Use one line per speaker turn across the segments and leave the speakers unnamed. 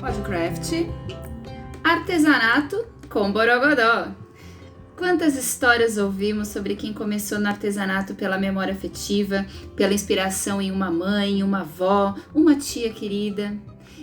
Podcraft, artesanato com borogodó. Quantas histórias ouvimos sobre quem começou no artesanato pela memória afetiva, pela inspiração em uma mãe, uma avó, uma tia querida.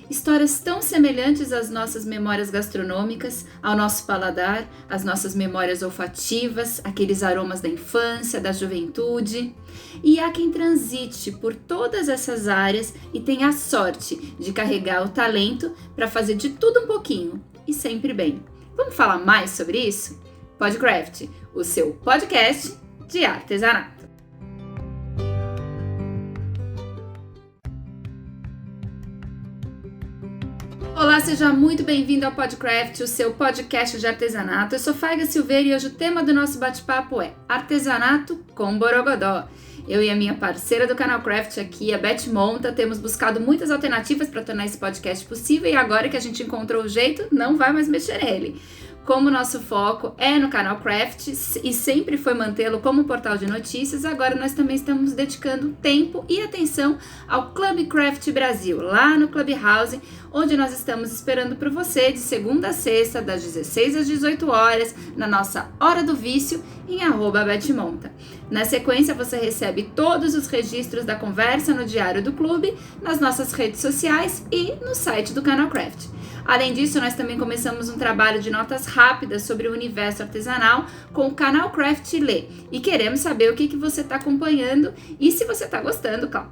Histórias tão semelhantes às nossas memórias gastronômicas, ao nosso paladar, às nossas memórias olfativas, aqueles aromas da infância, da juventude. E há quem transite por todas essas áreas e tenha a sorte de carregar o talento para fazer de tudo um pouquinho e sempre bem. Vamos falar mais sobre isso? Podcraft, o seu podcast de artesanato. Olá, seja muito bem-vindo ao Podcraft, o seu podcast de artesanato. Eu sou Faiga Silveira e hoje o tema do nosso bate-papo é artesanato com borogodó. Eu e a minha parceira do canal Craft aqui, a Beth Monta, temos buscado muitas alternativas para tornar esse podcast possível e agora que a gente encontrou o jeito, não vai mais mexer nele. Como nosso foco é no canal Craft e sempre foi mantê-lo como um portal de notícias, agora nós também estamos dedicando tempo e atenção ao Club Craft Brasil, lá no Clubhouse, onde nós estamos esperando por você de segunda a sexta, das 16 às 18 horas, na nossa Hora do Vício, em @BethMonta. Na sequência, você recebe todos os registros da conversa no Diário do Clube, nas nossas redes sociais e no site do canal Craft. Além disso, nós também começamos um trabalho de notas rápidas sobre o universo artesanal com o canal Craft Lê. E queremos saber o que você está acompanhando e se você está gostando, claro.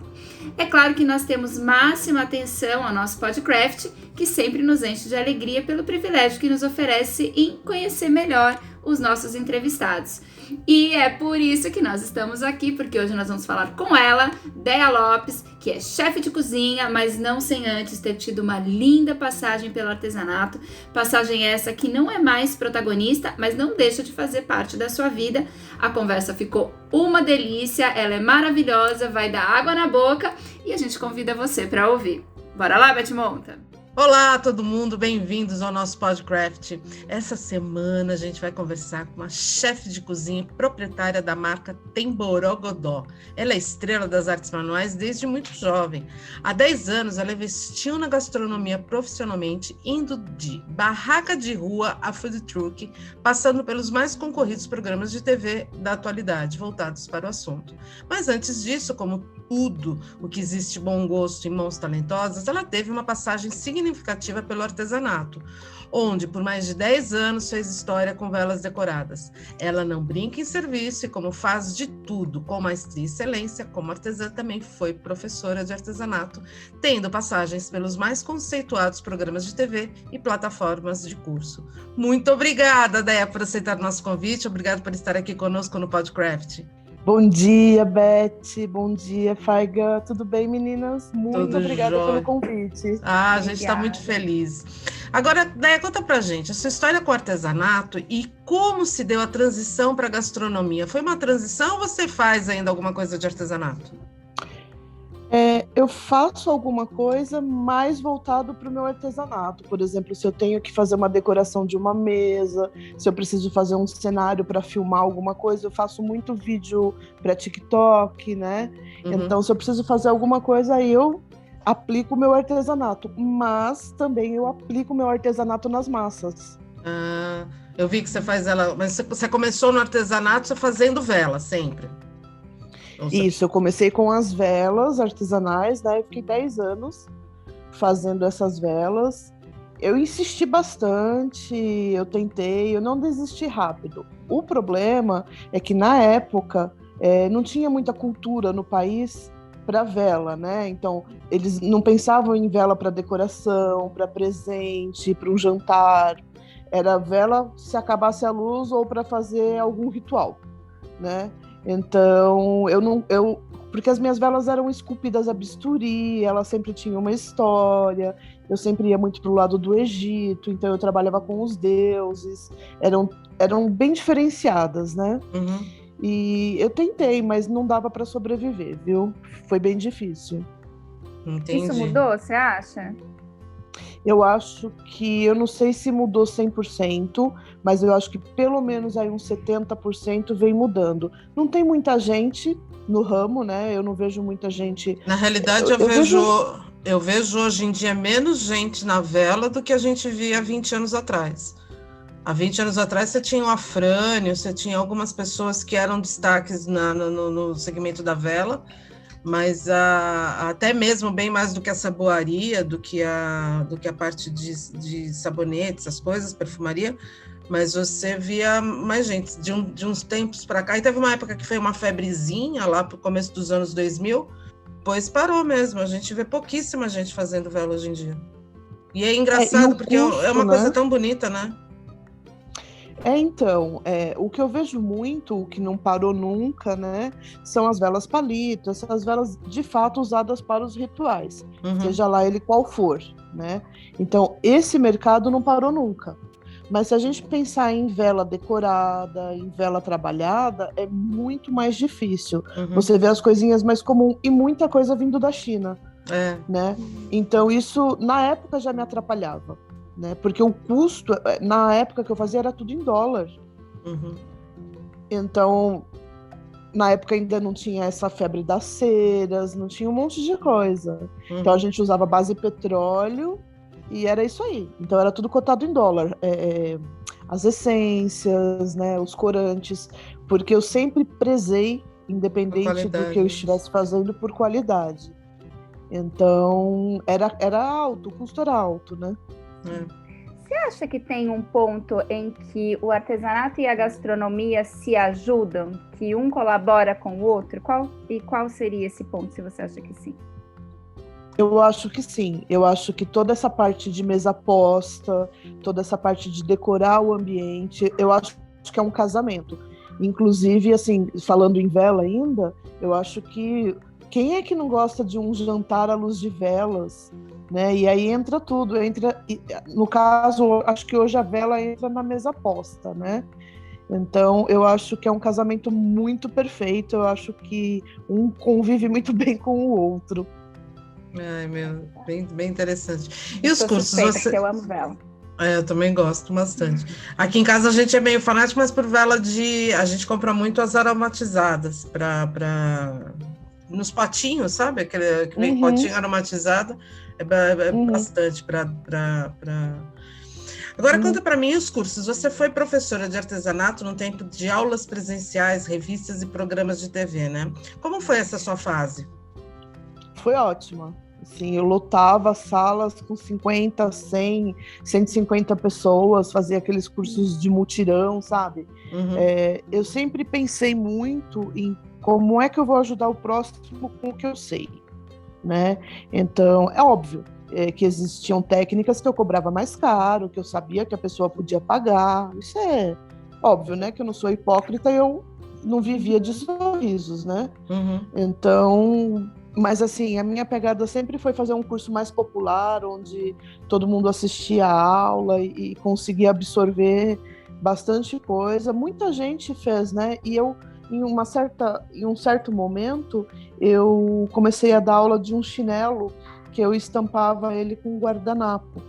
É claro que nós temos máxima atenção ao nosso Podcraft, que sempre nos enche de alegria pelo privilégio que nos oferece em conhecer melhor os nossos entrevistados. E é por isso que nós estamos aqui, porque hoje nós vamos falar com ela, Déia Lopes, que é chefe de cozinha, mas não sem antes ter tido uma linda passagem pelo artesanato, passagem essa que não é mais protagonista, mas não deixa de fazer parte da sua vida. A conversa ficou uma delícia, ela é maravilhosa, vai dar água na boca e a gente convida você para ouvir. Bora lá, Beth Monta!
Olá, todo mundo, bem-vindos ao nosso Podcraft. Essa semana a gente vai conversar com uma chefe de cozinha proprietária da marca Tem Borogodó. Ela é estrela das artes manuais desde muito jovem. Há 10 anos ela investiu na gastronomia profissionalmente, indo de barraca de rua a food truck, passando pelos mais concorridos programas de TV da atualidade, voltados para o assunto. Mas antes disso, como tudo o que existe bom gosto em mãos talentosas, ela teve uma passagem significativa pelo artesanato, onde por mais de 10 anos fez história com velas decoradas. Ela não brinca em serviço e como faz de tudo com maestria e excelência, como artesã também foi professora de artesanato, tendo passagens pelos mais conceituados programas de TV e plataformas de curso. Muito obrigada, Déia, por aceitar nosso convite, obrigada por estar aqui conosco no Podcraft.
Bom dia, Beth. Bom dia, Faiga. Tudo bem, meninas? Muito obrigada pelo convite.
A gente está muito feliz. Agora, Déia, conta pra gente a sua história com o artesanato e como se deu a transição para a gastronomia. Foi uma transição ou você faz ainda alguma coisa de artesanato?
Eu faço alguma coisa mais voltado para o meu artesanato. Por exemplo, se eu tenho que fazer uma decoração de uma mesa, se eu preciso fazer um cenário para filmar alguma coisa, eu faço muito vídeo para TikTok, né? Uhum. Então, se eu preciso fazer alguma coisa, aí eu aplico o meu artesanato. Mas também eu aplico o meu artesanato nas massas.
Eu vi que você faz ela... Mas você começou no artesanato fazendo vela, sempre?
Isso, eu comecei com as velas artesanais, né? Eu fiquei 10 anos fazendo essas velas. Eu insisti bastante, eu tentei, eu não desisti rápido. O problema é que na época não tinha muita cultura no país para vela, né? Então, eles não pensavam em vela para decoração, para presente, para um jantar. Era vela se acabasse a luz ou para fazer algum ritual, né? Então, porque as minhas velas eram esculpidas a bisturi, elas sempre tinham uma história, eu sempre ia muito pro lado do Egito, então eu trabalhava com os deuses, eram bem diferenciadas, né? Uhum. E eu tentei, mas não dava para sobreviver, viu? Foi bem difícil.
Entendi. Isso mudou, você acha?
Eu acho que, eu não sei se mudou 100%, mas eu acho que pelo menos aí uns 70% vem mudando. Não tem muita gente no ramo, né? Eu não vejo muita gente...
Na realidade, eu vejo Eu vejo hoje em dia menos gente na vela do que a gente via há 20 anos atrás. Há 20 anos atrás você tinha o Afrânio, você tinha algumas pessoas que eram destaques no segmento da vela, mas até mesmo bem mais do que a saboaria, do que a parte de sabonetes, essas coisas, perfumaria, mas você via mais gente. De uns tempos para cá, e teve uma época que foi uma febrezinha, lá para o começo dos anos 2000, pois parou mesmo, a gente vê pouquíssima gente fazendo vela hoje em dia. E é engraçado, porque é uma coisa tão bonita, né?
Então, o que eu vejo muito, o que não parou nunca, né, são as velas palito, essas velas de fato usadas para os rituais, seja lá ele qual for, né? Então, esse mercado não parou nunca. Mas se a gente pensar em vela decorada, em vela trabalhada, é muito mais difícil. Você vê as coisinhas mais comuns e muita coisa vindo da China, né? Então, isso, na época, já me atrapalhava. Né? Porque o custo, na época que eu fazia, era tudo em dólar. Então, na época ainda não tinha essa febre das ceras, não tinha um monte de coisa. Então a gente usava base petróleo e era isso aí. Então era tudo cotado em dólar. As essências, né, os corantes, porque eu sempre prezei, independente do que eu estivesse fazendo, por qualidade. Então era alto, o custo era alto, né?
Você acha que tem um ponto em que o artesanato e a gastronomia se ajudam, que um colabora com o outro? Qual seria esse ponto, se você acha que sim?
Eu acho que sim. Eu acho que toda essa parte de mesa posta, toda essa parte de decorar o ambiente, eu acho que é um casamento. Inclusive, assim, falando em vela ainda, eu acho que quem é que não gosta de um jantar à luz de velas, né? E aí entra tudo, no caso, acho que hoje a vela entra na mesa posta, né? Então, eu acho que é um casamento muito perfeito, eu acho que um convive muito bem com o outro.
Ai, meu, bem interessante. E os cursos?
Eu amo vela.
Eu também gosto bastante. Aqui em casa a gente é meio fanático, mas por vela a gente compra muito as aromatizadas para nos potinhos, sabe? Aquele que vem potinho aromatizado, bastante para. Agora conta para mim os cursos. Você foi professora de artesanato no tempo de aulas presenciais, revistas e programas de TV, né? Como foi essa sua fase?
Foi ótima. Assim, eu lotava salas com 50, 100, 150 pessoas, fazia aqueles cursos de mutirão, sabe? Eu sempre pensei muito em como é que eu vou ajudar o próximo com o que eu sei, né? Então, é óbvio que existiam técnicas que eu cobrava mais caro, que eu sabia que a pessoa podia pagar. Isso é óbvio, né? Que eu não sou hipócrita e eu não vivia de sorrisos, né? Então... Mas, assim, a minha pegada sempre foi fazer um curso mais popular, onde todo mundo assistia a aula e conseguia absorver bastante coisa. Muita gente fez, né? E eu, em um certo momento, eu comecei a dar aula de um chinelo que eu estampava ele com guardanapo.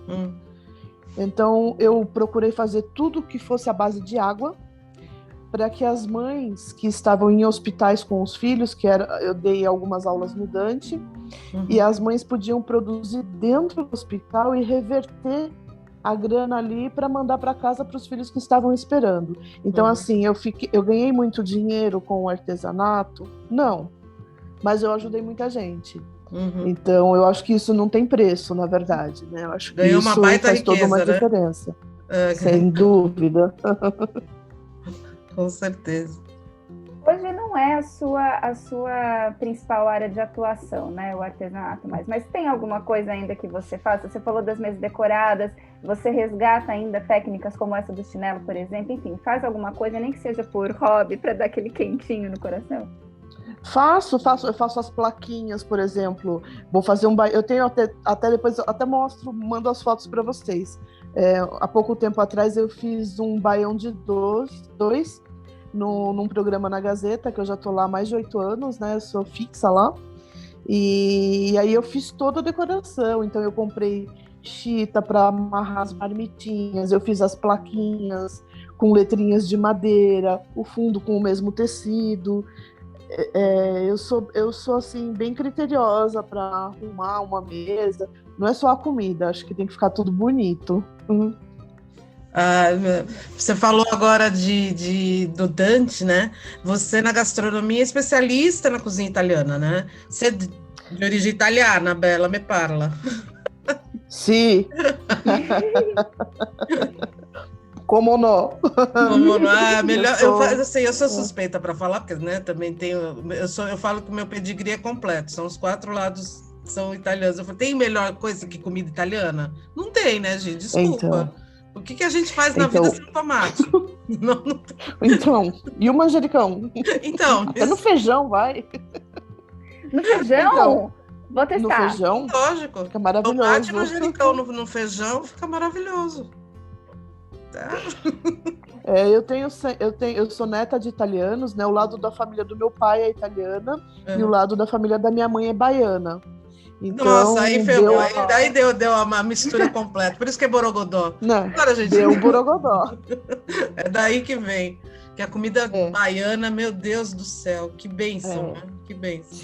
Então, eu procurei fazer tudo que fosse à base de água, para que as mães que estavam em hospitais com os filhos, eu dei algumas aulas no Dante, e as mães podiam produzir dentro do hospital e reverter a grana ali para mandar para casa para os filhos que estavam esperando. Então, assim, eu ganhei muito dinheiro com o artesanato? Não, mas eu ajudei muita gente. Então, eu acho que isso não tem preço, na verdade, né? Eu acho que
ganhou
isso
uma baita
faz
riqueza,
toda uma
né?
diferença. Sem dúvida.
Com certeza.
Hoje não é a sua principal área de atuação, né, o artesanato, mas tem alguma coisa ainda que você faz? Você falou das mesas decoradas, você resgata ainda técnicas como essa do chinelo, por exemplo? Enfim, faz alguma coisa, nem que seja por hobby, para dar aquele quentinho no coração?
Eu faço as plaquinhas, por exemplo. Vou fazer eu tenho até depois, até mando as fotos para vocês. Há pouco tempo atrás eu fiz um baião de dois num programa na Gazeta, que eu já estou lá há mais de 8 anos, né? Eu sou fixa lá. E aí eu fiz toda a decoração. Então eu comprei chita para amarrar as marmitinhas, eu fiz as plaquinhas com letrinhas de madeira, o fundo com o mesmo tecido. Eu sou assim, bem criteriosa para arrumar uma mesa. Não é só a comida, acho que tem que ficar tudo bonito.
Você falou agora do Dante, né? Você na gastronomia é especialista na cozinha italiana, né? Você é de origem italiana, Bela, me parla.
Sim. Como não?
Como não? Melhor, eu sou
É.
suspeita para falar, porque, né, também tenho, eu falo que o meu pedigree é completo, são os 4 lados são italianos. Eu falo, tem melhor coisa que comida italiana? Não tem, né, gente? Desculpa. O que a gente faz na vida sem tomate? Não tem.
Então, e o manjericão?
Então,
até no feijão, vai.
No feijão? Então, vou testar.
No feijão?
Lógico.
Fica maravilhoso.
Tomate e manjericão no feijão fica maravilhoso. Tá?
Eu sou neta de italianos, né? O lado da família do meu pai é italiana e o lado da família da minha mãe é baiana. Então,
nossa, aí ferrou. Aí deu uma mistura completa. Por isso que é borogodó.
Não,
agora, gente,
deu borogodó.
É daí que vem. Que a comida baiana, meu Deus do céu, que bênção, né? Que bênção.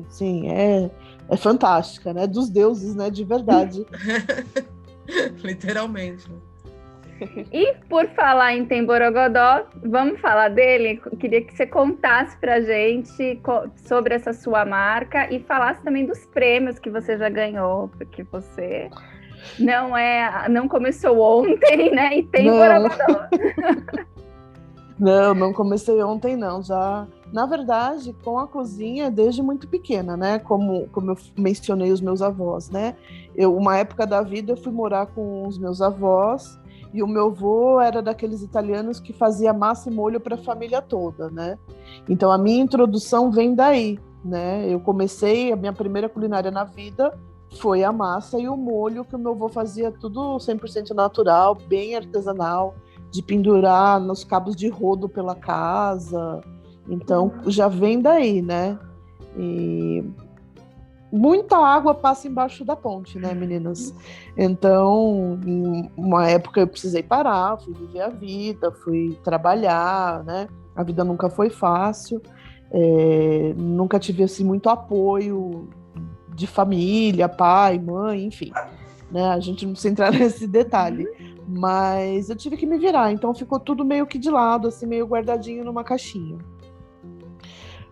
Sim, é fantástica, né? Dos deuses, né? De verdade.
Literalmente.
E por falar em Tem Borogodó, vamos falar dele? Queria que você contasse pra gente sobre essa sua marca e falasse também dos prêmios que você já ganhou, porque você não começou ontem, né? E tem Borogodó.
Não comecei ontem, não. Já, na verdade, com a cozinha desde muito pequena, né? Como eu mencionei os meus avós, né? Uma época da vida, eu fui morar com os meus avós. E o meu avô era daqueles italianos que fazia massa e molho para a família toda, né? Então a minha introdução vem daí, né? Eu comecei, a minha primeira culinária na vida foi a massa e o molho, que o meu avô fazia tudo 100% natural, bem artesanal, de pendurar nos cabos de rodo pela casa. Então já vem daí, né? E muita água passa embaixo da ponte, né, meninas? Então, em uma época eu precisei parar, fui viver a vida, fui trabalhar, né? A vida nunca foi fácil, nunca tive assim muito apoio de família, pai, mãe, enfim, né? A gente não precisa entrar nesse detalhe, mas eu tive que me virar, então ficou tudo meio que de lado, assim, meio guardadinho numa caixinha.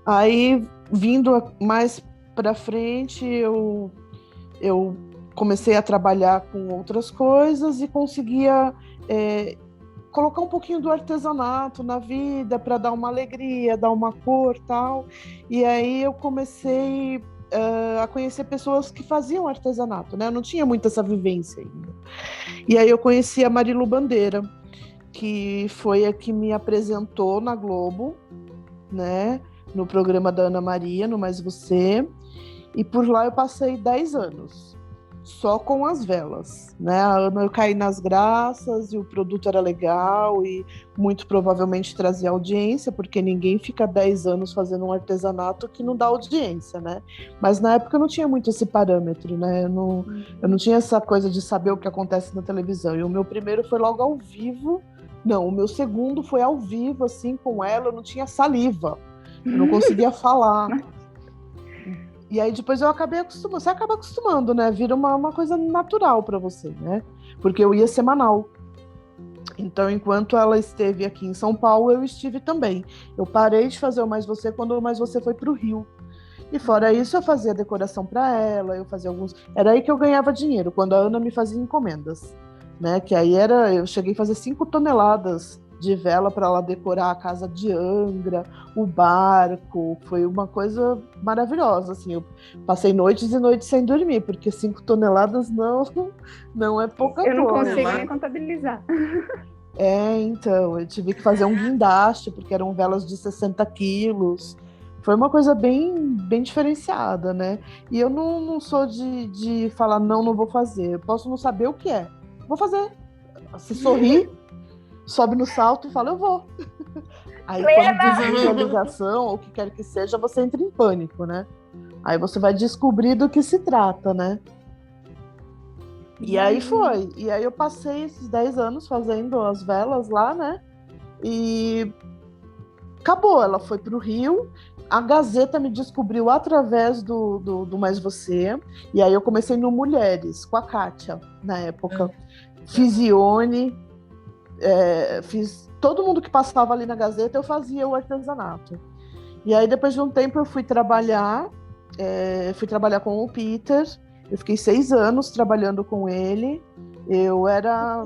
Aí, vindo mais para frente, eu comecei a trabalhar com outras coisas e conseguia colocar um pouquinho do artesanato na vida para dar uma alegria, dar uma cor, tal. E aí eu comecei a conhecer pessoas que faziam artesanato, né? Eu não tinha muito essa vivência ainda. E aí eu conheci a Marilu Bandeira, que foi a que me apresentou na Globo, né? No programa da Ana Maria, no Mais Você. E por lá eu passei 10 anos, só com as velas, né? A Ana, eu caí nas graças e o produto era legal e muito provavelmente trazia audiência, porque ninguém fica 10 anos fazendo um artesanato que não dá audiência, né? Mas na época eu não tinha muito esse parâmetro, né? Eu não tinha essa coisa de saber o que acontece na televisão. E o meu primeiro foi logo ao vivo. Não, o meu segundo foi ao vivo, assim, com ela, eu não tinha saliva. Eu não conseguia falar. E aí depois eu acabei acostumando. Você acaba acostumando, né? Vira uma coisa natural para você, né? Porque eu ia semanal. Então, enquanto ela esteve aqui em São Paulo, eu estive também. Eu parei de fazer o Mais Você quando o Mais Você foi para o Rio. E fora isso, eu fazia decoração para ela, eu fazia alguns... Era aí que eu ganhava dinheiro, quando a Ana me fazia encomendas, né? Que aí eu cheguei a fazer 5 toneladas de vela para ela decorar a casa de Angra, o barco. Foi uma coisa maravilhosa, assim. Eu passei noites e noites sem dormir, porque 5 toneladas não é pouca coisa.
Eu não consigo nem contabilizar.
Então, eu tive que fazer um guindaste, porque eram velas de 60 quilos. Foi uma coisa bem, bem diferenciada, né? E eu não sou de falar, não vou fazer. Eu posso não saber o que é. Vou fazer. Se sorrir, sobe no salto e fala, eu vou. Aí quando desliga a ligação, ou o que quer que seja, você entra em pânico, né? Aí você vai descobrir do que se trata, né? E aí foi. E aí eu passei esses 10 anos fazendo as velas lá, né? E acabou. Ela foi pro Rio. a Gazeta me descobriu através do Mais Você, e aí eu comecei no Mulheres, com a Kátia, na época. Fiz Ione, fiz todo mundo que passava ali na Gazeta, eu fazia o artesanato. E aí, depois de um tempo, eu fui trabalhar com o Peter, eu fiquei 6 anos trabalhando com ele, eu era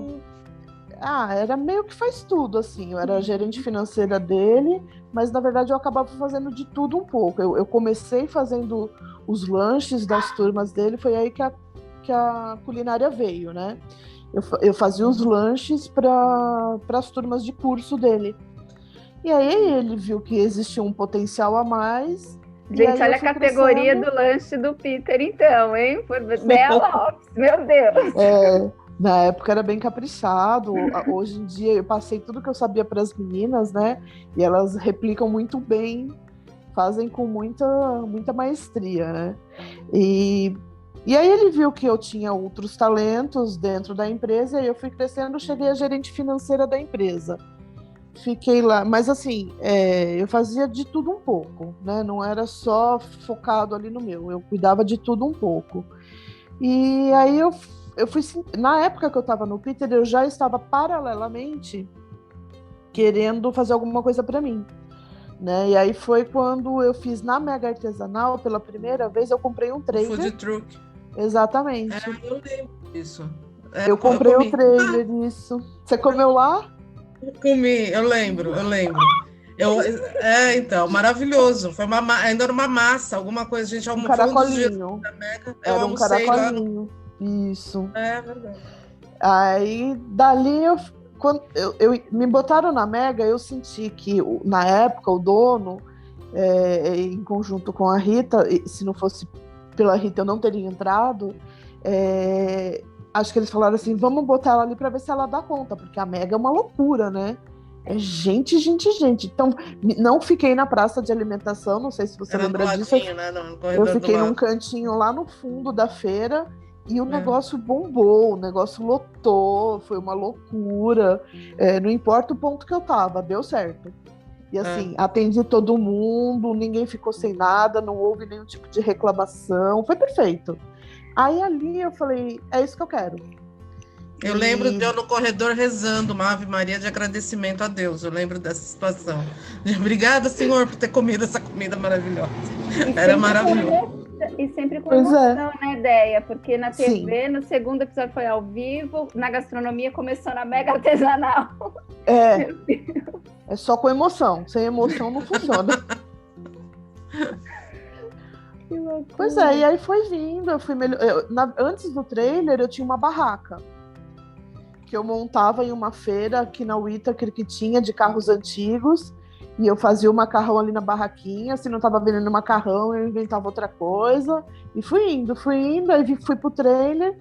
meio que faz tudo, assim, eu era gerente financeira dele, mas na verdade eu acabava fazendo de tudo um pouco. Eu comecei fazendo os lanches das turmas dele, foi aí que a culinária veio, né? Eu fazia os lanches para as turmas de curso dele. E aí ele viu que existia um potencial a mais.
Gente, olha a categoria do lanche do Peter, então, hein? Por Bela Lopes, meu Deus!
Na época era bem caprichado. Hoje em dia eu passei tudo que eu sabia para as meninas, né? E elas replicam muito bem, fazem com muita maestria, né? E aí ele viu que eu tinha outros talentos dentro da empresa e eu fui crescendo, cheguei a gerente financeira da empresa. Fiquei lá, mas assim, eu fazia de tudo um pouco, né? Não era só focado ali no meu, eu cuidava de tudo um pouco. E aí eu fui, na época que eu estava no Peter, eu já estava paralelamente querendo fazer alguma coisa para mim, né? E aí foi quando eu fiz na Mega Artesanal, pela primeira vez, eu comprei um trailer.
Food truck.
Exatamente.
Eu lembro disso.
Eu comprei o trailer, isso. Você comeu lá?
Eu comi, eu lembro. Então, maravilhoso. Foi ainda era uma massa, alguma coisa. A gente almoçou
caracolinho.
Da Mega.
Era um caracolinho. Lá. Isso.
É verdade.
Aí, dali, quando me botaram na Mega, eu senti que, na época, o dono, em conjunto com a Rita, se não fosse pela Rita, eu não teria entrado, acho que eles falaram assim, vamos botar ela ali para ver se ela dá conta, porque a Mega é uma loucura, né? É gente. Então, não fiquei na praça de alimentação, não sei se você lembra disso.
Né?
Eu fiquei num cantinho lá no fundo da feira e o negócio bombou, o negócio lotou, foi uma loucura. Não importa o ponto que eu tava, deu certo. E assim, atendi todo mundo, ninguém ficou sem nada, não houve nenhum tipo de reclamação, foi perfeito. Aí ali eu falei, é isso que eu quero.
Eu lembro de eu no corredor rezando uma Ave Maria de agradecimento a Deus. Eu lembro dessa situação. Obrigada, Senhor, por ter comido essa comida maravilhosa. Era maravilhoso.
E sempre com emoção, né, Déia? Porque na TV, no segundo episódio foi ao vivo, na gastronomia começou na Mega Artesanal.
É só com emoção. Sem emoção não funciona. Pois é, e aí foi vindo. Eu fui antes do trailer, eu tinha uma barraca que eu montava em uma feira aqui na Whittaker que tinha de carros antigos, e eu fazia o macarrão ali na barraquinha. Se não estava vendendo macarrão, eu inventava outra coisa, e fui indo, aí fui pro trailer.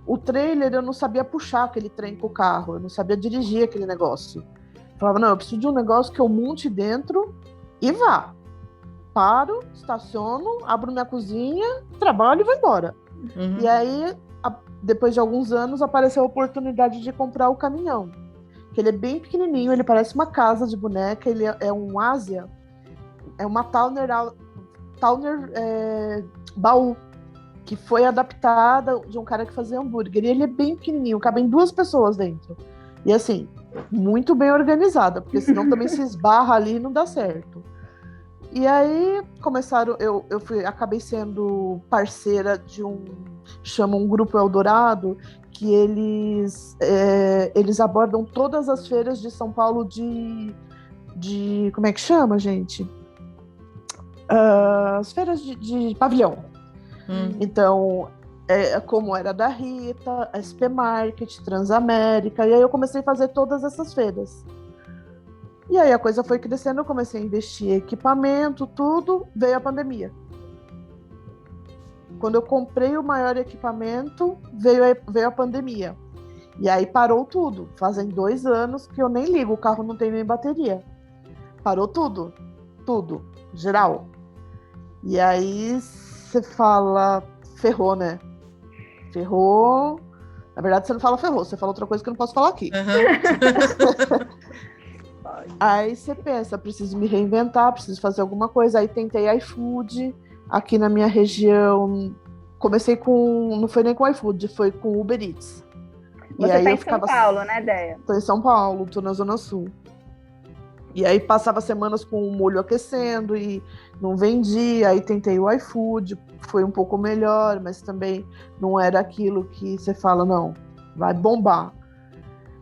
O trailer eu não sabia puxar aquele trem com o carro, eu não sabia dirigir aquele negócio. Eu falava, não, eu preciso de um negócio que eu monte dentro e vá. Paro, estaciono, abro minha cozinha, trabalho e vou embora. Uhum. E aí, depois de alguns anos, apareceu a oportunidade de comprar o caminhão. Que ele é bem pequenininho, ele parece uma casa de boneca, ele é um Ásia, é uma Towner baú, que foi adaptada de um cara que fazia hambúrguer. E ele é bem pequenininho, cabem 2 pessoas dentro. E assim, muito bem organizada, porque senão também se esbarra ali e não dá certo. E aí começaram, acabei sendo parceira de chama um Grupo Eldorado, que eles abordam todas as feiras de São Paulo de como é que chama, gente? As feiras de pavilhão. Então, como era da Rita, SP Market, Transamérica, e aí eu comecei a fazer todas essas feiras. E aí a coisa foi crescendo, eu comecei a investir em equipamento, tudo, veio a pandemia. Quando eu comprei o maior equipamento, veio a pandemia. E aí parou tudo. Fazem 2 anos que eu nem ligo, o carro não tem nem bateria. Parou tudo, geral. E aí você fala, ferrou, né? Ferrou. Na verdade, você não fala ferrou, você fala outra coisa que eu não posso falar aqui. Aí você pensa, preciso me reinventar, preciso fazer alguma coisa. Aí tentei iFood, aqui na minha região. Comecei com, não foi nem com iFood, foi com Uber Eats.
Você tá em São Paulo, né, Déia?
Tô em São Paulo, tô na Zona Sul. E aí passava semanas com o molho aquecendo e não vendia. Aí tentei o iFood, foi um pouco melhor, mas também não era aquilo que você fala, não, vai bombar.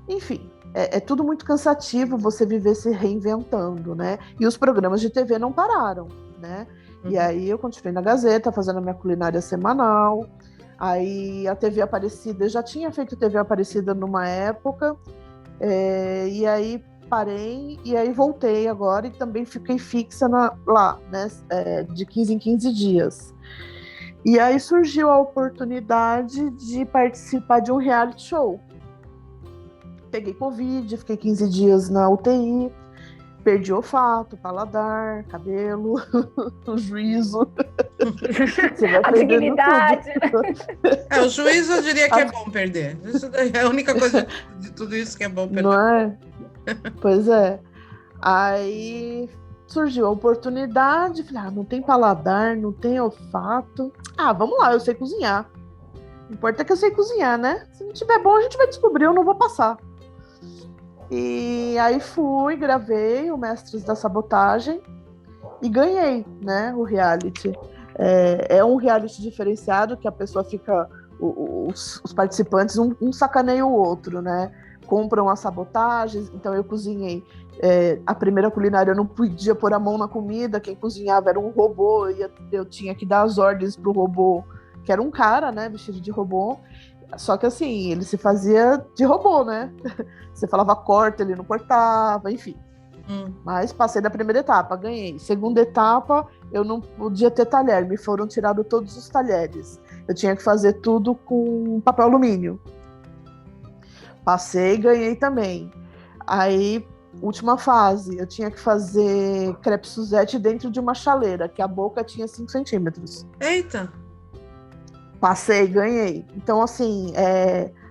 Enfim, é tudo muito cansativo você viver se reinventando, né? E os programas de TV não pararam, né? E aí eu continuei na Gazeta, fazendo a minha culinária semanal. Aí a TV Aparecida, eu já tinha feito TV Aparecida numa época, e aí parei, e aí voltei agora e também fiquei fixa lá, né, de 15 em 15 dias. E aí surgiu a oportunidade de participar de um reality show. Peguei Covid, fiquei 15 dias na UTI, perdi olfato, paladar, cabelo, o juízo.
A dignidade.
O juízo eu diria que é bom perder. Isso é a única coisa de tudo isso que é bom perder.
Não é? Pois é. Aí surgiu a oportunidade, falei, não tem paladar, não tem olfato. Vamos lá, eu sei cozinhar. O importante é que eu sei cozinhar, né? Se não tiver bom, a gente vai descobrir, eu não vou passar. E aí fui, gravei o Mestres da Sabotagem e ganhei, né, o reality. É um reality diferenciado que a pessoa fica, os participantes, um sacaneia o outro, né? Compram as sabotagens, então eu cozinhei. A primeira culinária eu não podia pôr a mão na comida, quem cozinhava era um robô, e eu tinha que dar as ordens pro robô, que era um cara, né, vestido de robô. Só que assim, ele se fazia de robô, né? Você falava corta, ele não cortava, enfim. Mas passei da primeira etapa, ganhei. Segunda etapa, eu não podia ter talher, me foram tirados todos os talheres. Eu tinha que fazer tudo com papel alumínio. Passei, ganhei também. Aí, última fase, eu tinha que fazer crepe Suzette dentro de uma chaleira, que a boca tinha 5 centímetros.
Eita!
Passei, ganhei. Então, assim,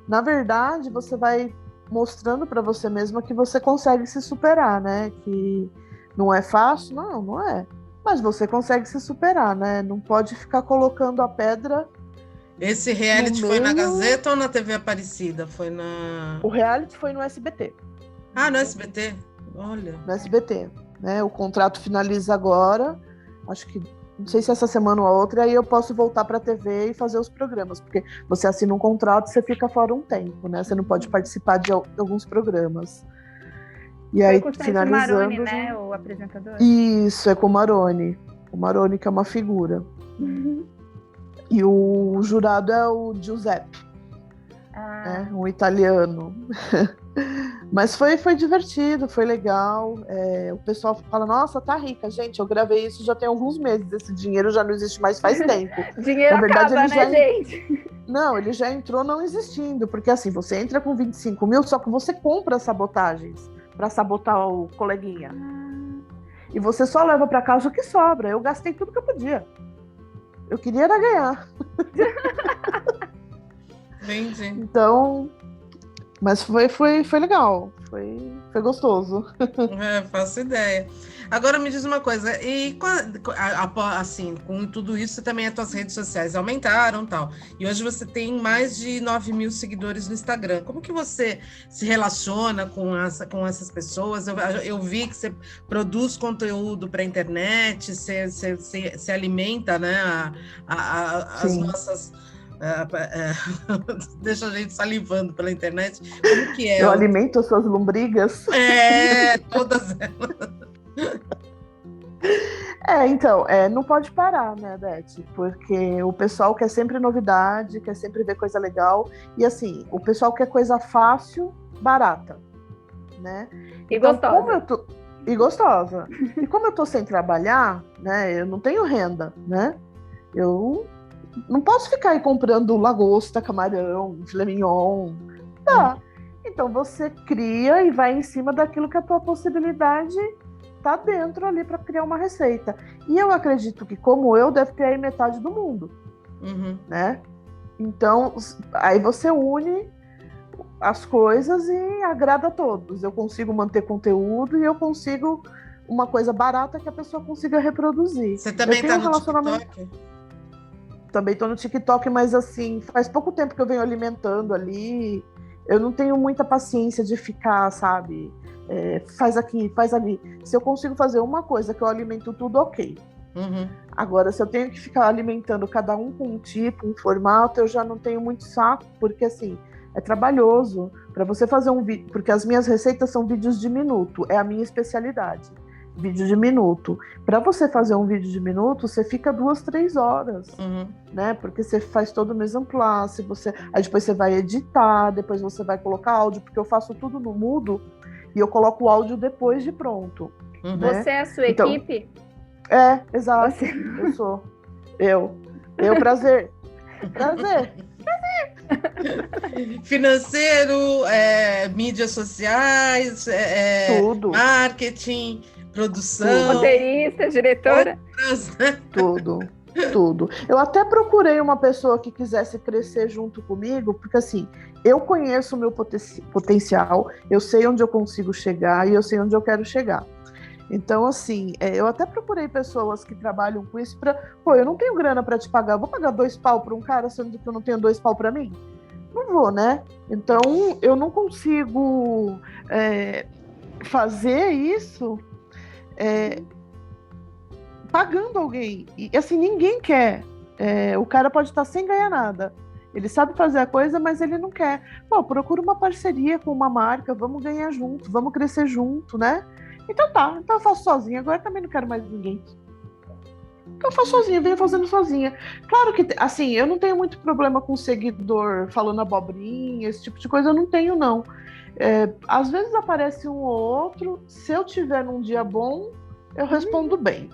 na verdade, você vai mostrando para você mesma que você consegue se superar, né? Que não é fácil, não é. Mas você consegue se superar, né? Não pode ficar colocando a pedra.
Esse reality foi na Gazeta ou na TV Aparecida? Foi na...
O reality foi no SBT.
No SBT? Olha.
No SBT, né? O contrato finaliza agora, acho que não sei se essa semana ou a outra, aí eu posso voltar para a TV e fazer os programas, porque você assina um contrato e você fica fora um tempo, né? Você não pode participar de alguns programas. E
foi
aí,
com o
finalizando...
Maroni, né? O apresentador?
Isso, é com o Maroni. O Maroni, que é uma figura. E o jurado é o Giuseppe, né? Um italiano. Mas foi divertido, foi legal. O pessoal fala, nossa, tá rica. Gente, eu gravei isso já tem alguns meses. Esse dinheiro já não existe mais faz tempo.
Dinheiro na verdade, acaba, né, gente?
Não, ele já entrou não existindo. Porque assim, você entra com 25 mil, só que você compra sabotagens para sabotar o coleguinha. E você só leva para casa o que sobra. Eu gastei tudo que eu podia. Eu queria era ganhar.
Entendi.
Então... Mas foi legal, foi gostoso.
Faço ideia. Agora me diz uma coisa, e assim, com tudo isso também as tuas redes sociais aumentaram e tal, e hoje você tem mais de 9 mil seguidores no Instagram. Como que você se relaciona com essas pessoas? Eu vi que você produz conteúdo para a internet, você alimenta, né, as nossas... deixa a gente salivando pela internet. Como que é?
Eu alimento as suas lombrigas?
Todas elas.
Então, não pode parar, né, Beth? Porque o pessoal quer sempre novidade, quer sempre ver coisa legal. E assim, o pessoal quer coisa fácil, barata, né?
E então,
gostosa. E gostosa. E como eu tô sem trabalhar, né, eu não tenho renda, né? Eu não posso ficar aí comprando lagosta, camarão, filé mignon. Tá. Então você cria e vai em cima daquilo que a tua possibilidade tá dentro ali para criar uma receita. E eu acredito que, como eu, deve ter aí metade do mundo. Né? Então, aí você une as coisas e agrada a todos. Eu consigo manter conteúdo e eu consigo uma coisa barata que a pessoa consiga reproduzir.
Você também tá no TikTok?
Também tô no TikTok, mas assim, faz pouco tempo que eu venho alimentando ali. Eu não tenho muita paciência de ficar, sabe? Faz aqui, faz ali. Se eu consigo fazer uma coisa que eu alimento tudo, ok.
Uhum.
Agora, se eu tenho que ficar alimentando cada um com um tipo, um formato, eu já não tenho muito saco, porque assim, é trabalhoso. Para você fazer um vídeo, porque as minhas receitas são vídeos de minuto, é a minha especialidade. Vídeo de minuto. Para você fazer um vídeo de minuto, você fica 2-3 horas, né? Porque você faz todo o mise en place, aí depois você vai editar, depois você vai colocar áudio, porque eu faço tudo no mudo e eu coloco o áudio depois de pronto. Né?
Você é a sua equipe?
Exato. Você... Eu sou. Eu, prazer. Prazer.
Financeiro, mídias sociais,
tudo.
Marketing, produção.
Roteirista, diretora.
Outras, né?
Tudo. Eu até procurei uma pessoa que quisesse crescer junto comigo, porque assim, eu conheço o meu potencial, eu sei onde eu consigo chegar e eu sei onde eu quero chegar. Então, assim, eu até procurei pessoas que trabalham com isso eu não tenho grana para te pagar, eu vou pagar 2 pau para um cara, sendo que eu não tenho 2 pau para mim? Não vou, né? Então, eu não consigo fazer isso pagando alguém. E, assim, ninguém quer. O cara pode estar sem ganhar nada. Ele sabe fazer a coisa, mas ele não quer. Procura uma parceria com uma marca, vamos ganhar junto, vamos crescer junto, né? Então eu faço sozinha, agora também não quero mais ninguém. Então eu faço sozinha, venho fazendo sozinha. Claro que, assim, eu não tenho muito problema com seguidor falando abobrinha, esse tipo de coisa eu não tenho, não. Às vezes aparece um ou outro, se eu tiver num dia bom, eu respondo bem.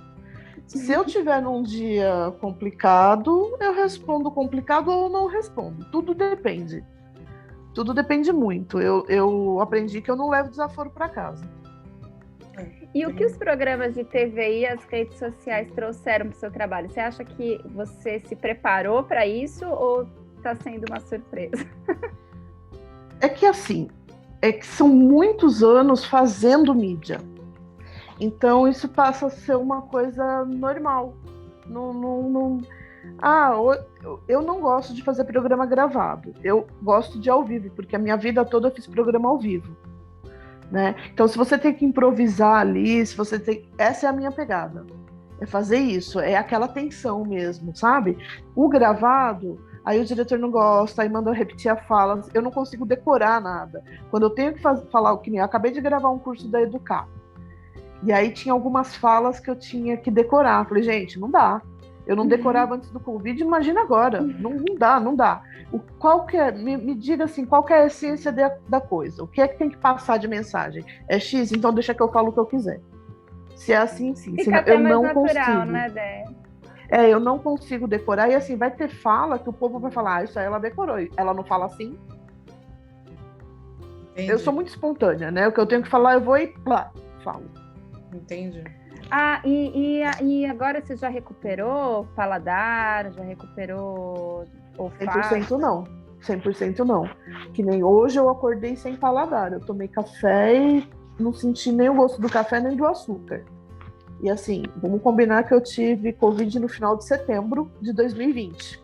Se eu tiver num dia complicado, eu respondo complicado ou não respondo. Tudo depende. Tudo depende muito. Eu aprendi que eu não levo desaforo para casa.
E o que os programas de TV e as redes sociais trouxeram para o seu trabalho? Você acha que você se preparou para isso ou está sendo uma surpresa?
É que assim, que são muitos anos fazendo mídia. Então isso passa a ser uma coisa normal. Eu não gosto de fazer programa gravado. Eu gosto de ao vivo, porque a minha vida toda eu fiz programa ao vivo. Né? Então, se você tem que improvisar ali, essa é a minha pegada. É fazer isso, é aquela tensão mesmo, sabe? O gravado, aí o diretor não gosta, aí manda eu repetir a fala, eu não consigo decorar nada. Quando eu tenho que falar o que nem eu acabei de gravar um curso da Educar. E aí tinha algumas falas que eu tinha que decorar. Falei, gente, não dá. Eu não decorava antes do Covid, imagina agora. Não dá. Me diga assim, qual que é a essência da coisa? O que é que tem que passar de mensagem? É X, então deixa que eu falo o que eu quiser. Se é assim, sim.
Fica até mais natural, né, Dé?
Eu não consigo decorar. E assim, vai ter fala que o povo vai falar, isso aí ela decorou. Ela não fala assim. Entendi. Eu sou muito espontânea, né? O que eu tenho que falar, eu vou e lá, falo.
Entendi.
E agora você já recuperou paladar? Já recuperou olfato?
100% não. 100% não. Que nem hoje eu acordei sem paladar. Eu tomei café e não senti nem o gosto do café nem do açúcar. E assim, vamos combinar que eu tive Covid no final de setembro de 2020.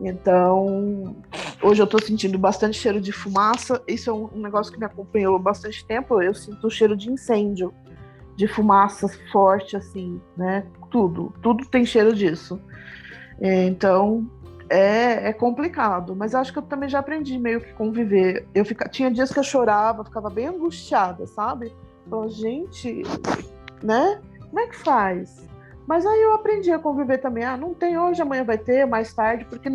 Então, hoje eu tô sentindo bastante cheiro de fumaça. Isso é um negócio que me acompanhou bastante tempo. Eu sinto o cheiro de incêndio, de fumaça forte, assim, né? Tudo tem cheiro disso. Então, é complicado. Mas acho que eu também já aprendi meio que conviver. Tinha dias que eu chorava, ficava bem angustiada, sabe? Falava, gente, né? Como é que faz? Mas aí eu aprendi a conviver também. Não tem hoje, amanhã vai ter, mais tarde, porque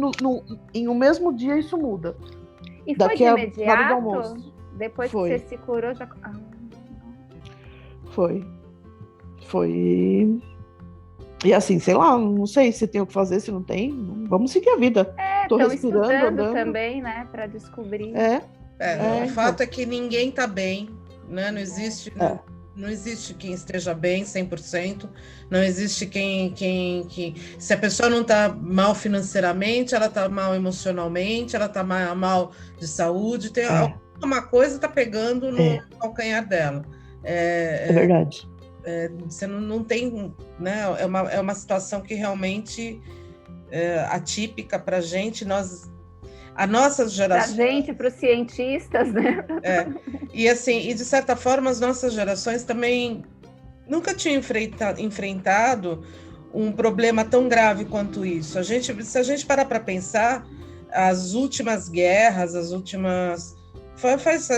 em um mesmo dia isso muda.
E foi de imediato? Depois que você se curou, já...
Foi. E assim, sei lá, não sei se tem o que fazer, se não tem. Vamos seguir a vida. Tô respirando, andando
também, né? Para descobrir.
O fato é que ninguém tá bem, né? Não existe Não existe quem esteja bem 100%, não existe quem se a pessoa não está mal financeiramente, ela está mal emocionalmente, ela está mal de saúde, tem alguma coisa está pegando no calcanhar dela.
É verdade.
Você não tem, né? É uma situação que realmente é atípica para a gente, a nossa geração...
Para a gente, para os cientistas, né?
E assim, e de certa forma as nossas gerações também nunca tinham enfrentado um problema tão grave quanto isso. Se a gente parar para pensar, as últimas guerras,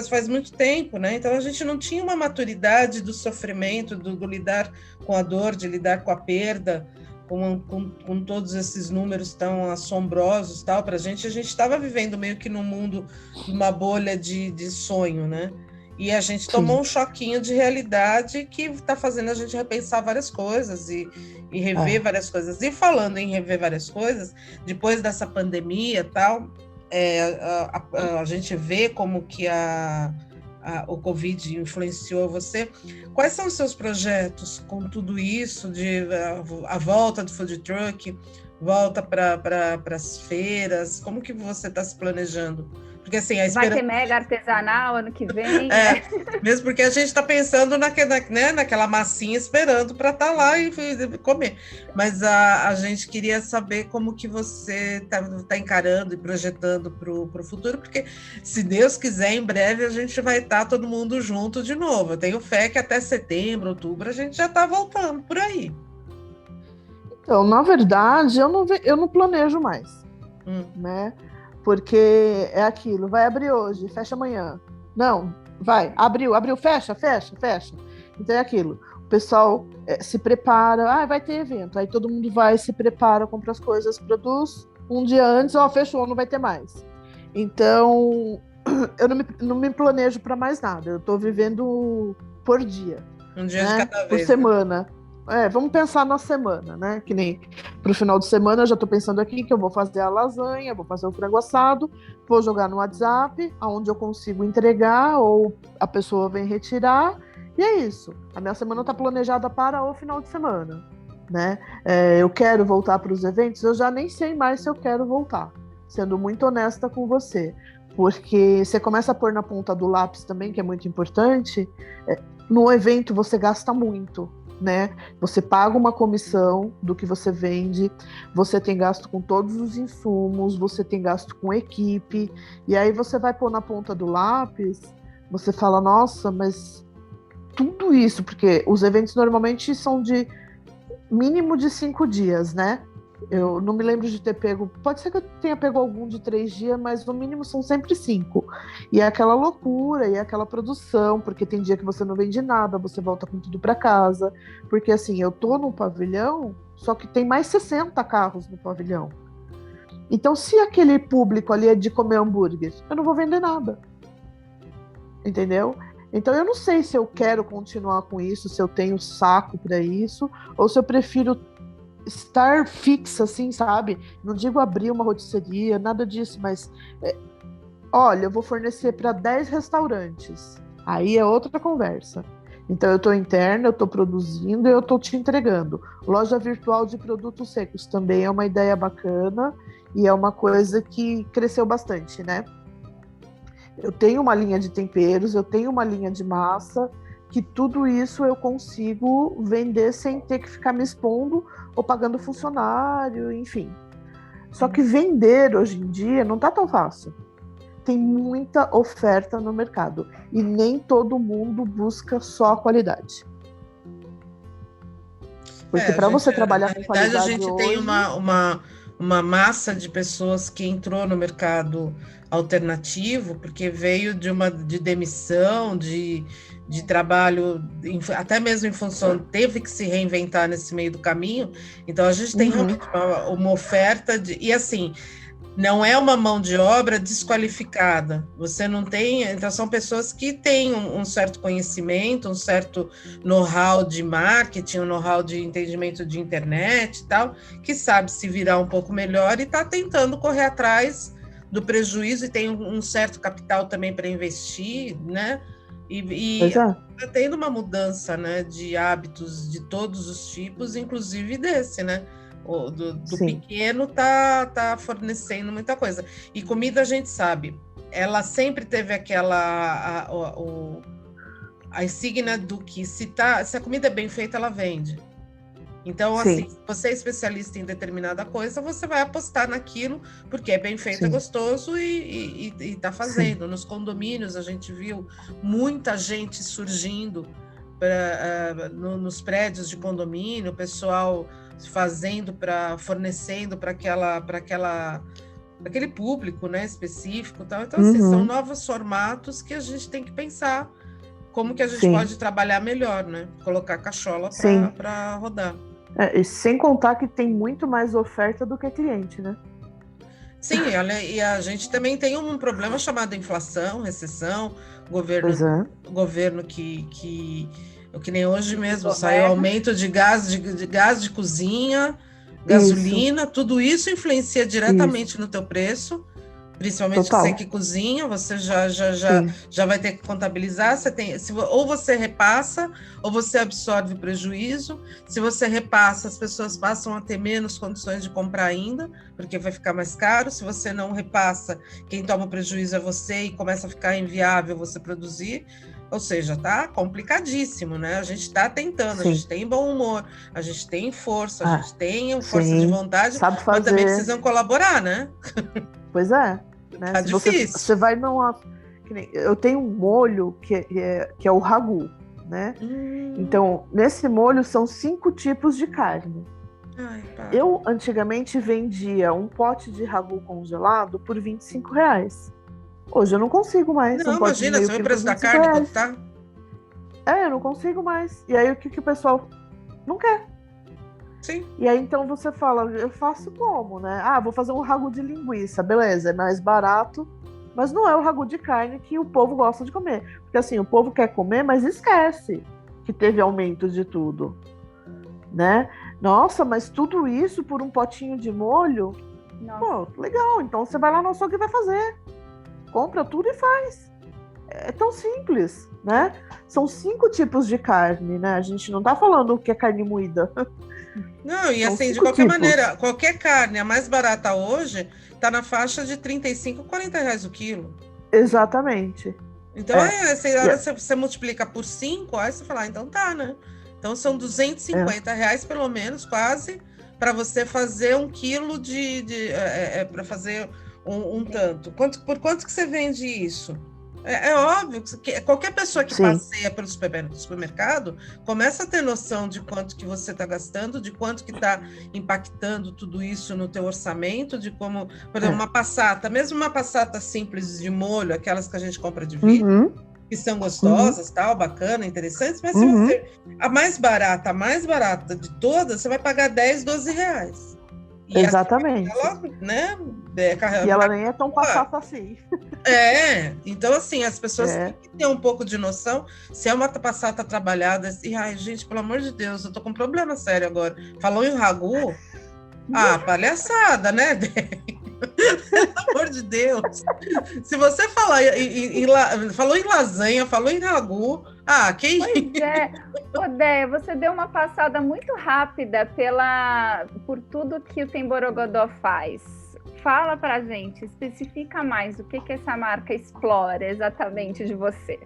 faz muito tempo, né? Então a gente não tinha uma maturidade do sofrimento, do lidar com a dor, de lidar com a perda, com todos esses números tão assombrosos, tal, para a gente estava vivendo meio que num mundo, uma bolha de sonho, né? E a gente tomou um choquinho de realidade que está fazendo a gente repensar várias coisas e rever várias coisas. E falando em rever várias coisas, depois dessa pandemia, tal, a gente vê como que o Covid influenciou você. Quais são os seus projetos com tudo isso, de a volta do food truck, volta para as feiras? Como que você está se planejando? Porque assim,
vai ter mega artesanal ano que vem.
Mesmo porque a gente está pensando naquela massinha esperando para estar lá e comer. Mas a gente queria saber como que você está encarando e projetando para o futuro, porque se Deus quiser, em breve a gente vai estar todo mundo junto de novo. Eu tenho fé que até setembro, outubro, a gente já está voltando por aí.
Então, na verdade, eu não planejo mais, né? Porque é aquilo, vai abrir hoje, fecha amanhã. Não, vai, abriu, fecha. Então é aquilo, o pessoal se prepara, vai ter evento, aí todo mundo vai, se prepara, compra as coisas, produz, um dia antes, fechou, não vai ter mais. Então, eu não me planejo para mais nada, eu estou vivendo por dia.
Um dia de cada vez.
Por semana. Vamos pensar na semana, né? Que nem pro final de semana, eu já tô pensando aqui que eu vou fazer a lasanha, vou fazer o frango assado, vou jogar no WhatsApp, aonde eu consigo entregar, ou a pessoa vem retirar, e é isso. A minha semana tá planejada para o final de semana, né? Eu quero voltar para os eventos, eu já nem sei mais se eu quero voltar, sendo muito honesta com você, porque você começa a pôr na ponta do lápis também, que é muito importante, no evento você gasta muito, né? Você paga uma comissão do que você vende, você tem gasto com todos os insumos, você tem gasto com equipe, e aí você vai pôr na ponta do lápis, você fala, nossa, mas tudo isso, porque os eventos normalmente são de mínimo de 5 dias, né? Eu não me lembro de ter pego, pode ser que eu tenha pego algum de 3 dias, mas no mínimo são sempre 5. E é aquela loucura, e é aquela produção, porque tem dia que você não vende nada, você volta com tudo para casa. Porque assim, eu tô num pavilhão, só que tem mais 60 carros no pavilhão. Então, se aquele público ali é de comer hambúrguer, eu não vou vender nada. Entendeu? Então, eu não sei se eu quero continuar com isso, se eu tenho saco para isso, ou se eu prefiro estar fixa, assim, sabe? Não digo abrir uma rotisseria, nada disso, mas olha, eu vou fornecer para 10 restaurantes. Aí é outra conversa. Então eu estou interna, eu estou produzindo e eu estou te entregando. Loja virtual de produtos secos também é uma ideia bacana e é uma coisa que cresceu bastante, né? Eu tenho uma linha de temperos, eu tenho uma linha de massa, que tudo isso eu consigo vender sem ter que ficar me expondo ou pagando funcionário, enfim. Só que vender hoje em dia não tá tão fácil. Tem muita oferta no mercado e nem todo mundo busca só a qualidade. Porque para você trabalhar com qualidade
a gente
hoje...
tem uma massa de pessoas que entrou no mercado alternativo porque veio de demissão, de trabalho, até mesmo em função, teve que se reinventar nesse meio do caminho. Então a gente tem realmente uma oferta e assim, não é uma mão de obra desqualificada, você não tem, então são pessoas que têm um certo conhecimento, um certo know-how de marketing, um know-how de entendimento de internet e tal, que sabe se virar um pouco melhor e está tentando correr atrás do prejuízo e tem um certo capital também para investir, né? E está tendo uma mudança, né, de hábitos de todos os tipos, inclusive desse, né? Do pequeno tá fornecendo muita coisa. E comida, a gente sabe, ela sempre teve aquela a insígnia do que se a comida é bem feita, ela vende. Então, assim, se você é especialista em determinada coisa, você vai apostar naquilo, porque é bem feito, é gostoso e está fazendo. Nos condomínios, a gente viu muita gente surgindo nos prédios de condomínio, o pessoal fornecendo para aquele público, né, específico. Tal. Então, assim, são novos formatos que a gente tem que pensar como que a gente pode trabalhar melhor, né? Colocar cachola para rodar.
E sem contar que tem muito mais oferta do que cliente, né?
Sim, e a gente também tem um problema chamado inflação, recessão, governo que nem hoje mesmo saiu aumento de gás de cozinha, gasolina, tudo isso influencia diretamente no teu preço. Principalmente você que cozinha, você já vai ter que contabilizar. Ou você repassa, ou você absorve o prejuízo. Se você repassa, as pessoas passam a ter menos condições de comprar ainda, porque vai ficar mais caro. Se você não repassa, quem toma o prejuízo é você e começa a ficar inviável você produzir. Ou seja, tá complicadíssimo, né? A gente está tentando, a gente tem bom humor, a gente tem força, a gente tem força de vontade,
sabe fazer.
Mas também precisam colaborar, né?
Pois é. Né?
Tá difícil.
Você vai numa... Eu tenho um molho que é o ragu, né? Então, nesse molho são 5 tipos de carne. Eu, antigamente, vendia um pote de ragu congelado por R$25. Hoje eu não consigo mais.
Não, imagina, você vê o preço da carne quanto tá?
Eu não consigo mais. E aí, o que o pessoal não quer?
Sim.
E aí, então, você fala, eu faço como, né? Vou fazer um ragu de linguiça. Beleza, é mais barato, mas não é o ragu de carne que o povo gosta de comer. Porque, assim, o povo quer comer, mas esquece que teve aumento de tudo, né? Nossa, mas tudo isso por um potinho de molho? Pô, legal. Então, você vai lá no açougue e vai fazer. Compra tudo e faz. É tão simples, né? São 5 tipos de carne, né? A gente não tá falando que é carne moída.
Não, e assim, de qualquer maneira, qualquer carne, a mais barata hoje, tá na faixa de R$35, R$40 o quilo.
Exatamente.
Então, você multiplica por 5, aí você fala, então tá, né? Então, são R$250 pelo menos, quase, para você fazer 1 quilo para fazer um tanto. Por quanto que você vende isso? É óbvio que qualquer pessoa que passeia pelo supermercado começa a ter noção de quanto que você está gastando, de quanto que está impactando tudo isso no teu orçamento, de como, por exemplo, uma passata, mesmo uma passata simples de molho, aquelas que a gente compra de vidro, que são gostosas, tal, bacana, interessantes, mas se você, a mais barata de todas, você vai pagar R$10, R$12. E
exatamente.
Ela, né,
e ela nem é tão passata assim.
Então assim, as pessoas têm que ter um pouco de noção. Se é uma passata trabalhada, ai, gente, pelo amor de Deus, eu tô com um problema sério agora. Falou em ragu? Palhaçada, né? Pelo amor de Deus. Se você falar falou em lasanha, falou em ragu, quem...
Pois é. Odéia, você deu uma passada muito rápida por tudo que o Tem-Borogodó faz. Fala pra gente, especifica mais o que essa marca explora exatamente de você.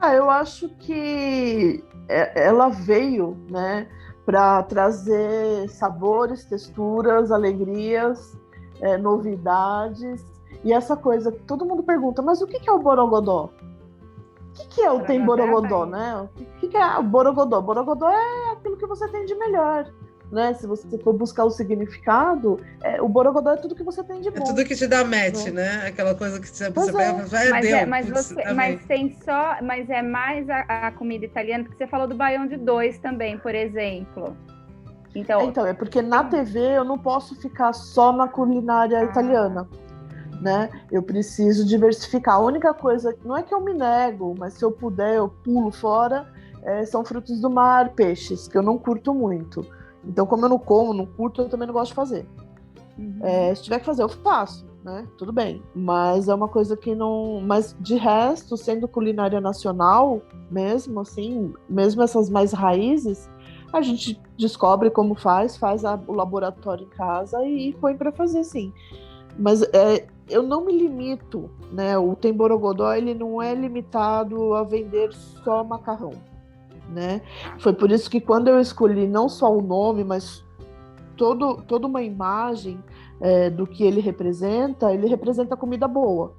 Eu acho que ela veio, né, para trazer sabores, texturas, alegrias, novidades, e essa coisa que todo mundo pergunta, mas o que é o Borogodó? O que é o Tem-Borogodó, né? O que é o Borogodó? Borogodó é aquilo que você tem de melhor, né? Se você for buscar o significado, o Borogodó é tudo que você tem de bom.
É tudo que te dá match, né? Aquela coisa que você pega,
mas é mais a comida italiana, porque você falou do Baião de 2 também, por exemplo.
Então, é porque na TV eu não posso ficar só na culinária italiana, né? Eu preciso diversificar. A única coisa, não é que eu me nego, mas se eu puder, eu pulo fora, são frutos do mar, peixes, que eu não curto muito. Então, como eu não curto, eu também não gosto de fazer. Se tiver que fazer, eu faço, né? Tudo bem. Mas é uma coisa que não... Mas, de resto, sendo culinária nacional, mesmo assim, mesmo essas mais raízes, a gente descobre como faz o laboratório em casa e põe para fazer, sim. Mas eu não me limito, né? O Tem Borogodó, ele não é limitado a vender só macarrão, né? Foi por isso que quando eu escolhi não só o nome, mas toda uma imagem do que ele representa comida boa,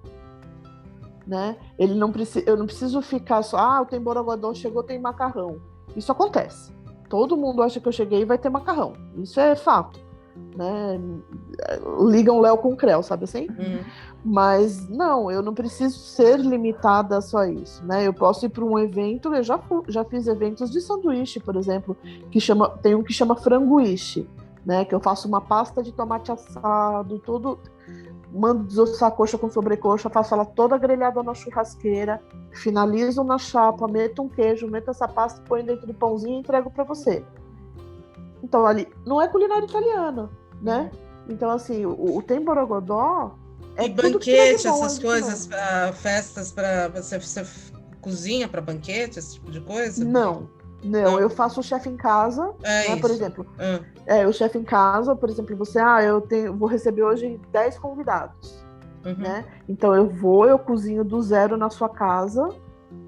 né? Eu não preciso ficar só, o Tem Borogodó chegou, tem macarrão. Isso acontece. Todo mundo acha que eu cheguei e vai ter macarrão. Isso é fato, né? Ligam Léo com Creu, sabe assim? Mas não, eu não preciso ser limitada a só isso, né? Eu posso ir para um evento, eu já fiz eventos de sanduíche, por exemplo, tem um que chama franguíche, né? Que eu faço uma pasta de tomate assado, mando desossar a coxa com sobrecoxa, faço ela toda grelhada na churrasqueira, finalizo na chapa, meto um queijo, meto essa pasta, põe dentro do pãozinho e entrego para você. Então, ali, não é culinária italiana, né? Então, assim, o Tem Borogodó
e banquete, essas coisas, festas, para você cozinha para banquete, esse tipo de coisa?
Não, eu faço o chefe em casa, né, por exemplo. O chefe em casa, por exemplo, vou receber hoje 10 convidados, né? Então eu cozinho do zero na sua casa,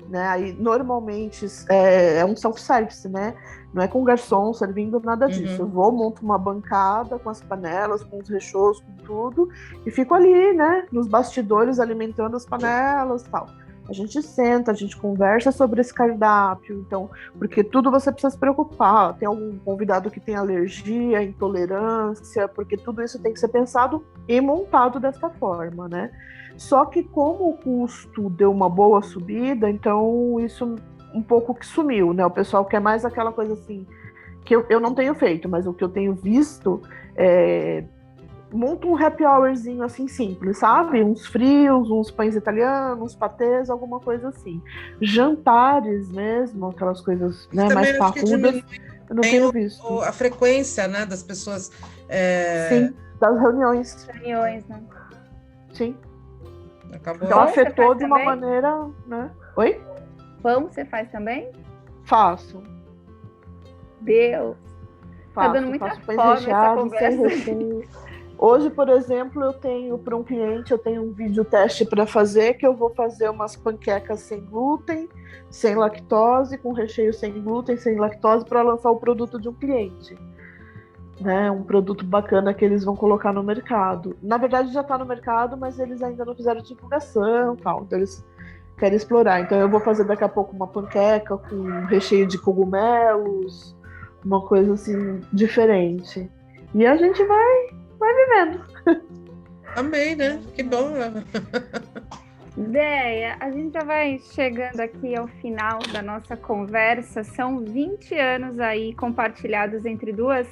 né? Aí normalmente é um self-service, né? Não é com garçom servindo nada disso. Eu monto uma bancada com as panelas, com os recheios, com tudo, e fico ali, né? Nos bastidores alimentando as panelas e tal. A gente senta, a gente conversa sobre esse cardápio, então, porque tudo você precisa se preocupar. Tem algum convidado que tem alergia, intolerância, porque tudo isso tem que ser pensado e montado dessa forma, né? Só que como o custo deu uma boa subida, então isso um pouco que sumiu, né? O pessoal quer mais aquela coisa assim, que eu não tenho feito, mas o que eu tenho visto monta um happy hourzinho assim simples, sabe? Uns frios, uns pães italianos, uns patês, alguma coisa assim. Jantares mesmo, aquelas coisas, né, mais parrudas, eu não tenho visto.
A frequência, né, das pessoas...
Sim, das reuniões.
Né?
Sim.
Acabou.
Então afetou de uma maneira, né? Oi?
Pão você faz também?
Faço.
Deus. Tá dando muita fome essa conversa.
Hoje, por exemplo, eu tenho para um cliente, eu tenho um vídeo teste para fazer, que eu vou fazer umas panquecas sem glúten, sem lactose, com recheio sem glúten, sem lactose, para lançar o produto de um cliente. Né? Um produto bacana que eles vão colocar no mercado. Na verdade, já está no mercado, mas eles ainda não fizeram divulgação, tal. Então, eles querem explorar. Então, eu vou fazer daqui a pouco uma panqueca com recheio de cogumelos, uma coisa assim, diferente. E a gente vai vivendo.
Amei, né? Que bom.
Déia, a gente já vai chegando aqui ao final da nossa conversa. São 20 anos aí compartilhados entre duas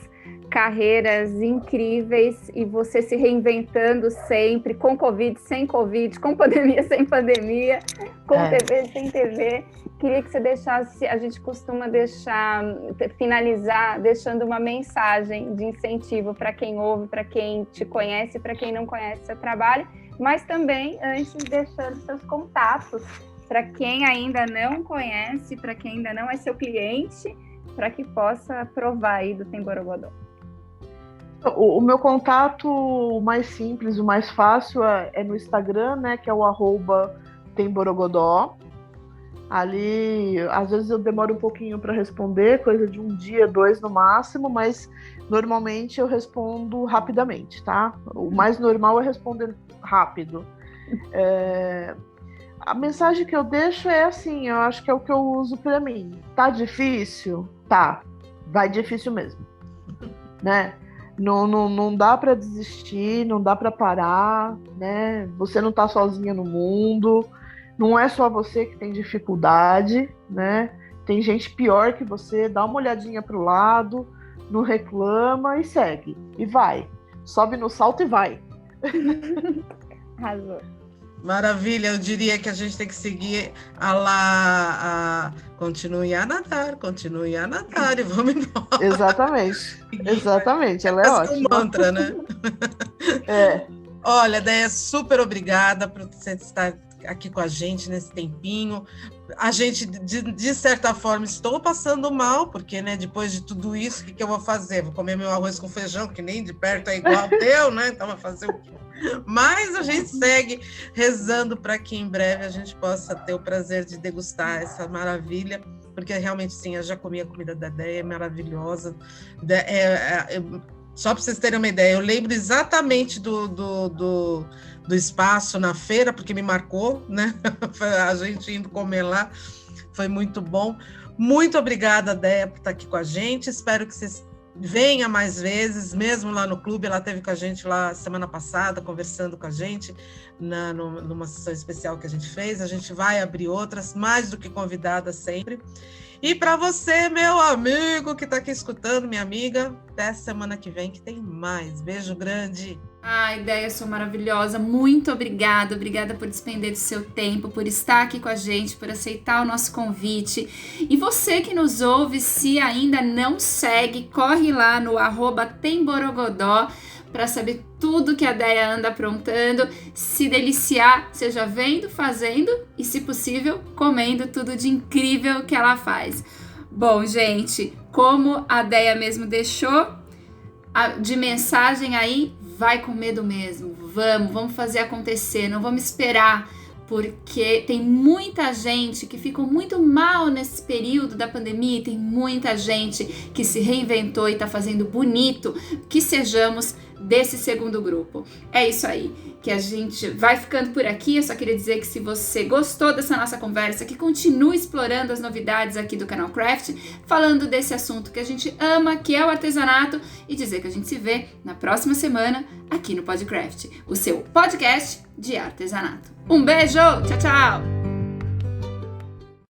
carreiras incríveis e você se reinventando sempre, com Covid, sem Covid, com pandemia, sem pandemia, com TV, sem TV. Queria que você deixasse, a gente costuma finalizar deixando uma mensagem de incentivo para quem ouve, para quem te conhece, para quem não conhece seu trabalho, mas também, antes, deixando seus contatos para quem ainda não conhece, para quem ainda não é seu cliente, para que possa provar aí do Tem Borogodó.
O meu contato mais simples, o mais fácil é no Instagram, né, que é o @TemBorogodó. Ali, às vezes eu demoro um pouquinho para responder, coisa de um dia, 2 no máximo, mas normalmente eu respondo rapidamente, tá? O mais normal é responder rápido. A mensagem que eu deixo é assim, eu acho que é o que eu uso para mim. Tá difícil? Tá. Vai difícil mesmo. Né? Não dá para desistir, não dá para parar, né? Você não tá sozinha no mundo. Não é só você que tem dificuldade, né? Tem gente pior que você. Dá uma olhadinha pro lado, não reclama e segue. E vai. Sobe no salto e vai.
Arrasou.
Maravilha, eu diria que a gente tem que seguir continue a nadar e vamos embora.
Exatamente, ela é ótima.
Um mantra, né? Olha, Déia, super obrigada por você estar aqui com a gente nesse tempinho. A gente, de certa forma, estou passando mal, porque, né, depois de tudo isso, o que eu vou fazer? Vou comer meu arroz com feijão, que nem de perto é igual ao teu, né? Então, vai fazer o quê? Mas a gente segue rezando para que em breve a gente possa ter o prazer de degustar essa maravilha, porque realmente, sim, eu já comi a comida da Déia, é maravilhosa. Só para vocês terem uma ideia, eu lembro exatamente do espaço na feira, porque me marcou, né? A gente indo comer lá, foi muito bom. Muito obrigada, Déia, por estar aqui com a gente. Espero que vocês venham mais vezes, mesmo lá no clube. Ela esteve com a gente lá semana passada, conversando com a gente, numa sessão especial que a gente fez. A gente vai abrir outras, mais do que convidada sempre. E para você, meu amigo que está aqui escutando, minha amiga, até semana que vem que tem mais. Beijo grande.
Ai, Déia, sou maravilhosa. Muito obrigada. Obrigada por despender do seu tempo, por estar aqui com a gente, por aceitar o nosso convite. E você que nos ouve, se ainda não segue, corre lá no @temborogodó para saber tudo que a Déia anda aprontando, se deliciar, seja vendo, fazendo e, se possível, comendo tudo de incrível que ela faz. Bom, gente, como a Déia mesmo deixou de mensagem aí, vai com medo mesmo. Vamos fazer acontecer, não vamos esperar, porque tem muita gente que ficou muito mal nesse período da pandemia, e tem muita gente que se reinventou e está fazendo bonito, que sejamos desse segundo grupo. É isso aí, que a gente vai ficando por aqui. Eu só queria dizer que se você gostou dessa nossa conversa, que continue explorando as novidades aqui do canal Craft, falando desse assunto que a gente ama, que é o artesanato, e dizer que a gente se vê na próxima semana aqui no PodCraft, o seu podcast de artesanato. Um beijo, tchau, tchau!